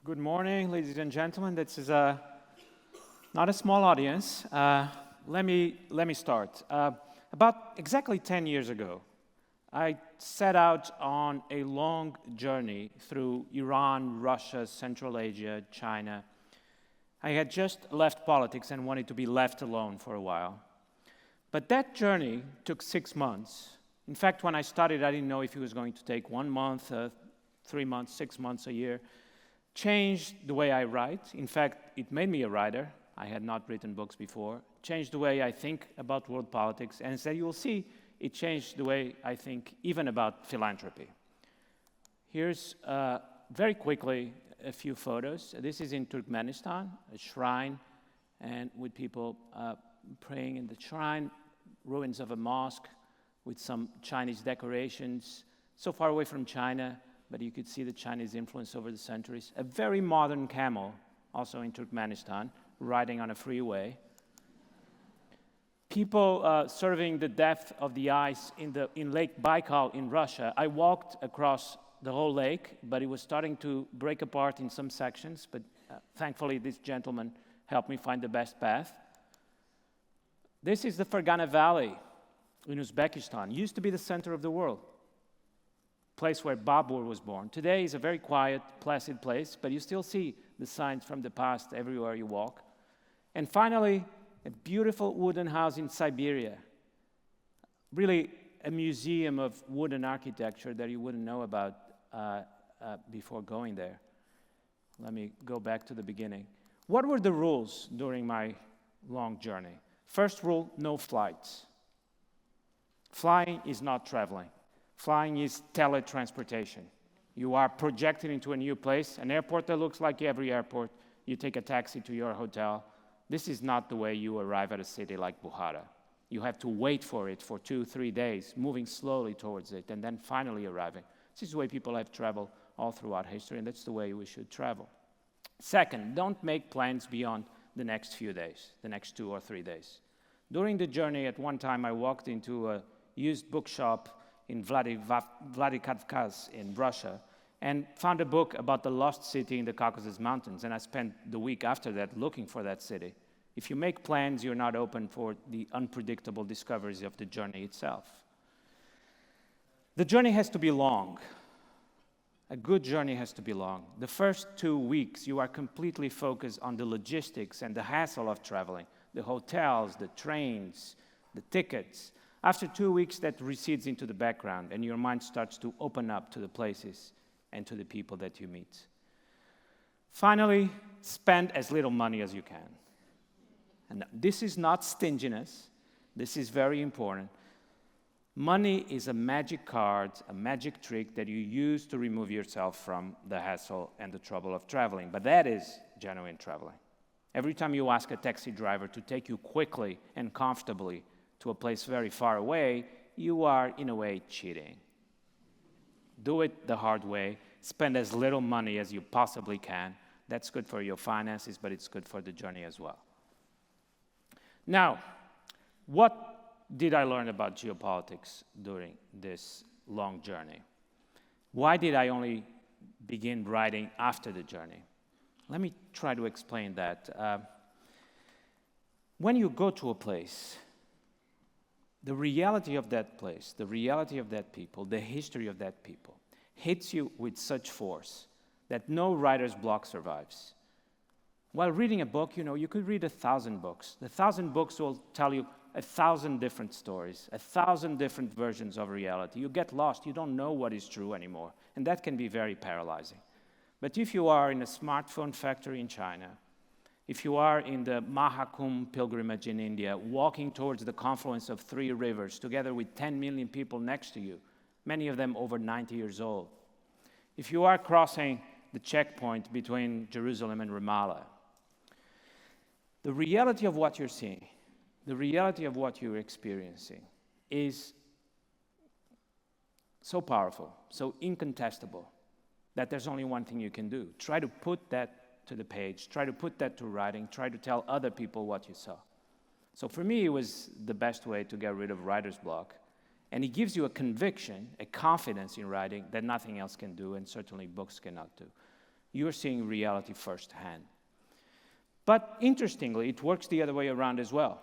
Good morning, ladies and gentlemen. This is not a small audience. Let me start. About exactly 10 years ago, I set out on a long journey through Iran, Russia, Central Asia, China. I had just left politics and wanted to be left alone for a while. But that journey took 6 months. In fact, when I started, I didn't know if it was going to take 1 month, 3 months, 6 months, a year. Changed the way I write. In fact, it made me a writer. I had not written books before. Changed the way I think about world politics. And as you will see, it changed the way I think even about philanthropy. Here's, very quickly, a few photos. This is in Turkmenistan, a shrine, and with people praying in the shrine, ruins of a mosque with some Chinese decorations, so far away from China, but you could see the Chinese influence over the centuries. A very modern camel, also in Turkmenistan, riding on a freeway. People serving the depth of the ice in Lake Baikal in Russia. I walked across the whole lake, but it was starting to break apart in some sections, but thankfully this gentleman helped me find the best path. This is the Fergana Valley in Uzbekistan. Used to be the center of the world. Place where Babur was born. Today is a very quiet, placid place, but you still see the signs from the past everywhere you walk. And finally, a beautiful wooden house in Siberia. Really a museum of wooden architecture that you wouldn't know about before going there. Let me go back to the beginning. What were the rules during my long journey? First rule, no flights. Flying is not traveling. Flying is teletransportation. You are projected into a new place, an airport that looks like every airport. You take a taxi to your hotel. This is not the way you arrive at a city like Bukhara. You have to wait for it for 2-3 days, moving slowly towards it, and then finally arriving. This is the way people have traveled all throughout history, and that's the way we should travel. Second, don't make plans beyond the next few days, the next 2 or 3 days. During the journey, at one time, I walked into a used bookshop in Vladikavkaz in Russia, and found a book about the lost city in the Caucasus Mountains, and I spent the week after that looking for that city. If you make plans, you're not open for the unpredictable discoveries of the journey itself. The journey has to be long. A good journey has to be long. The first 2 weeks, you are completely focused on the logistics and the hassle of traveling, the hotels, the trains, the tickets. After 2 weeks, that recedes into the background, and your mind starts to open up to the places and to the people that you meet. Finally, spend as little money as you can. And this is not stinginess. This is very important. Money is a magic card, a magic trick that you use to remove yourself from the hassle and the trouble of traveling. But that is genuine traveling. Every time you ask a taxi driver to take you quickly and comfortably to a place very far away, you are, in a way, cheating. Do it the hard way. Spend as little money as you possibly can. That's good for your finances, but it's good for the journey as well. Now, what did I learn about geopolitics during this long journey? Why did I only begin writing after the journey? Let me try to explain that. When you go to a place, the reality of that place, the reality of that people, the history of that people hits you with such force that no writer's block survives. While reading a book, you could read 1,000 books. The 1,000 books will tell you 1,000 different stories, 1,000 different versions of reality. You get lost. You don't know what is true anymore, and that can be very paralyzing. But if you are in a smartphone factory in China, if you are in the Mahakumbh pilgrimage in India, walking towards the confluence of 3 rivers, together with 10 million people next to you, many of them over 90 years old, if you are crossing the checkpoint between Jerusalem and Ramallah, the reality of what you're seeing, the reality of what you're experiencing is so powerful, so incontestable, that there's only one thing you can do. Try to put that to the page, try to put that to writing, try to tell other people what you saw. So for me, it was the best way to get rid of writer's block. And it gives you a conviction, a confidence in writing that nothing else can do, and certainly books cannot do. you're seeing reality firsthand. But interestingly, it works the other way around as well.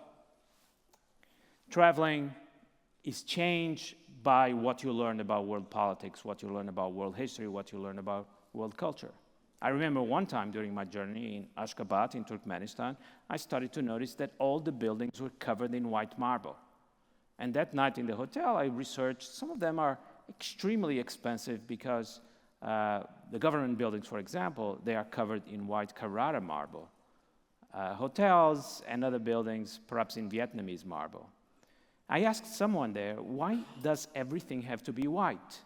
Traveling is changed by what you learn about world politics, what you learn about world history, what you learn about world culture. I remember one time during my journey in Ashgabat in Turkmenistan, I started to notice that all the buildings were covered in white marble. And that night in the hotel, I researched, some of them are extremely expensive because the government buildings, for example, they are covered in white Carrara marble. Hotels and other buildings, perhaps in Vietnamese marble. I asked someone there, why does everything have to be white?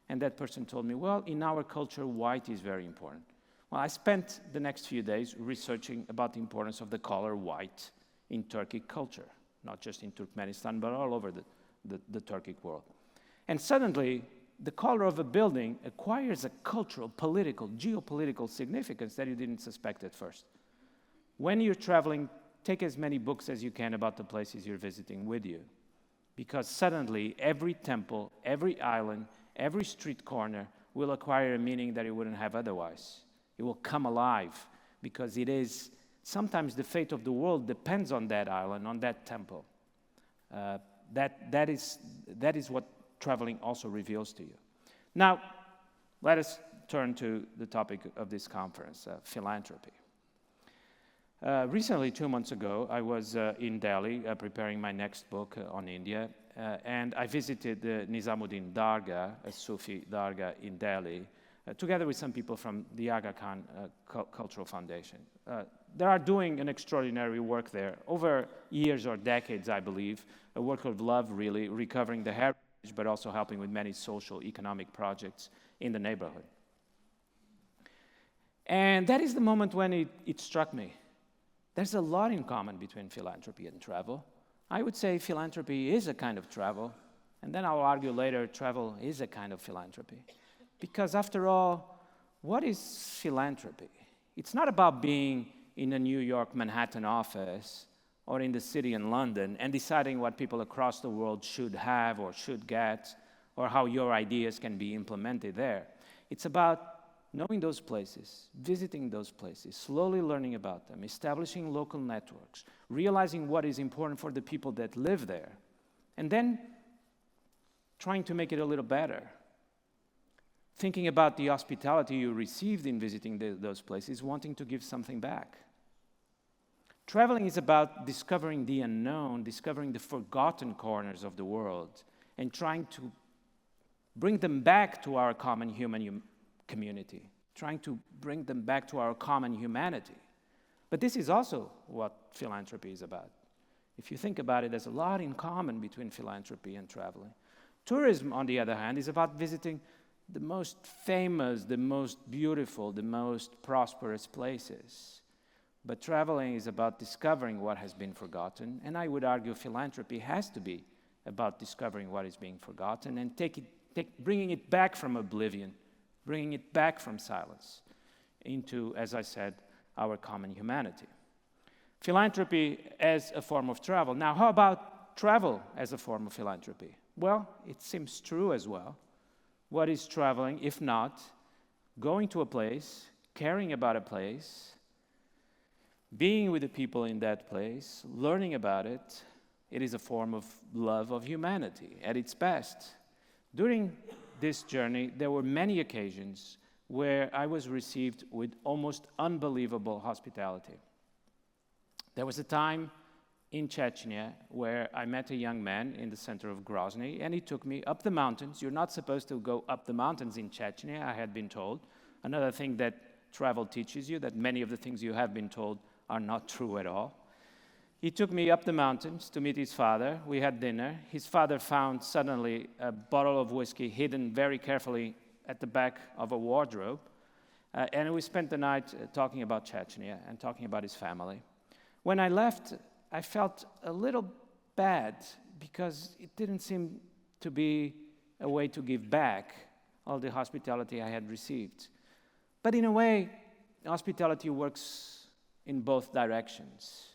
And that person told me, well, in our culture, white is very important. Well, I spent the next few days researching about the importance of the color white in Turkic culture, not just in Turkmenistan, but all over the Turkic world. And suddenly, the color of a building acquires a cultural, political, geopolitical significance that you didn't suspect at first. When you're traveling, take as many books as you can about the places you're visiting with you. Because suddenly, every temple, every island, every street corner will acquire a meaning that it wouldn't have otherwise. It will come alive because it is, sometimes the fate of the world depends on that island, on that temple. That is what traveling also reveals to you. Now, let us turn to the topic of this conference, philanthropy. Recently, 2 months ago, I was in Delhi preparing my next book on India, and I visited the Nizamuddin Dargah, a Sufi Dargah in Delhi, together with some people from the Aga Khan Cultural Foundation. They are doing an extraordinary work there, over years or decades, I believe, a work of love, really, recovering the heritage, but also helping with many social, economic projects in the neighborhood. And that is the moment when it struck me. There's a lot in common between philanthropy and travel. I would say philanthropy is a kind of travel, and then I'll argue later travel is a kind of philanthropy. Because after all, what is philanthropy? It's not about being in a New York, Manhattan office or in the city in London and deciding what people across the world should have or should get or how your ideas can be implemented there. It's about knowing those places, visiting those places, slowly learning about them, establishing local networks, realizing what is important for the people that live there, and then trying to make it a little better. Thinking about the hospitality you received in visiting those places, wanting to give something back. Traveling is about discovering the unknown, discovering the forgotten corners of the world, and trying to bring them back to our common human community, trying to bring them back to our common humanity. But this is also what philanthropy is about. If you think about it, there's a lot in common between philanthropy and traveling. Tourism, on the other hand, is about visiting the most famous, the most beautiful, the most prosperous places. But traveling is about discovering what has been forgotten, and I would argue philanthropy has to be about discovering what is being forgotten and bringing it back from oblivion, bringing it back from silence into, as I said, our common humanity. Philanthropy as a form of travel. Now, how about travel as a form of philanthropy? Well, it seems true as well. What is traveling, if not going to a place, caring about a place, being with the people in that place, learning about it? It is a form of love of humanity at its best. During this journey, there were many occasions where I was received with almost unbelievable hospitality. There was a time in Chechnya where I met a young man in the center of Grozny, and he took me up the mountains. You're not supposed to go up the mountains in Chechnya, I had been told. Another thing that travel teaches you, that many of the things you have been told are not true at all. He took me up the mountains to meet his father. We had dinner. His father found suddenly a bottle of whiskey hidden very carefully at the back of a wardrobe. And we spent the night talking about Chechnya and talking about his family. When I left, I felt a little bad because it didn't seem to be a way to give back all the hospitality I had received. But in a way, hospitality works in both directions.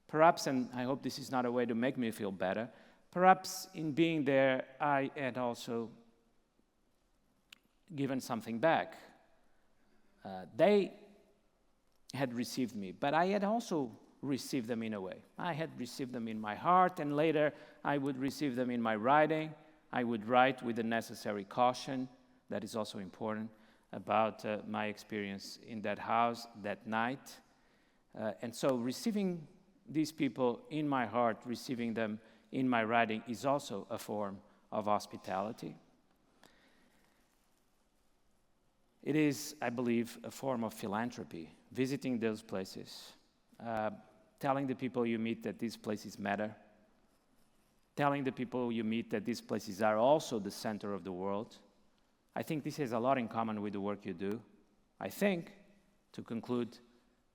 Perhaps, and I hope this is not a way to make me feel better, perhaps in being there, I had also given something back. They had received me, but I had also received them in a way. I had received them in my heart, and later I would receive them in my writing. I would write with the necessary caution, that is also important, about my experience in that house that night. And so receiving these people in my heart, receiving them in my writing, is also a form of hospitality. It is, I believe, a form of philanthropy, visiting those places, telling the people you meet that these places matter, telling the people you meet that these places are also the center of the world. I think this has a lot in common with the work you do. I think, to conclude,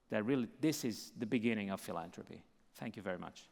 that really this is the beginning of philanthropy. Thank you very much.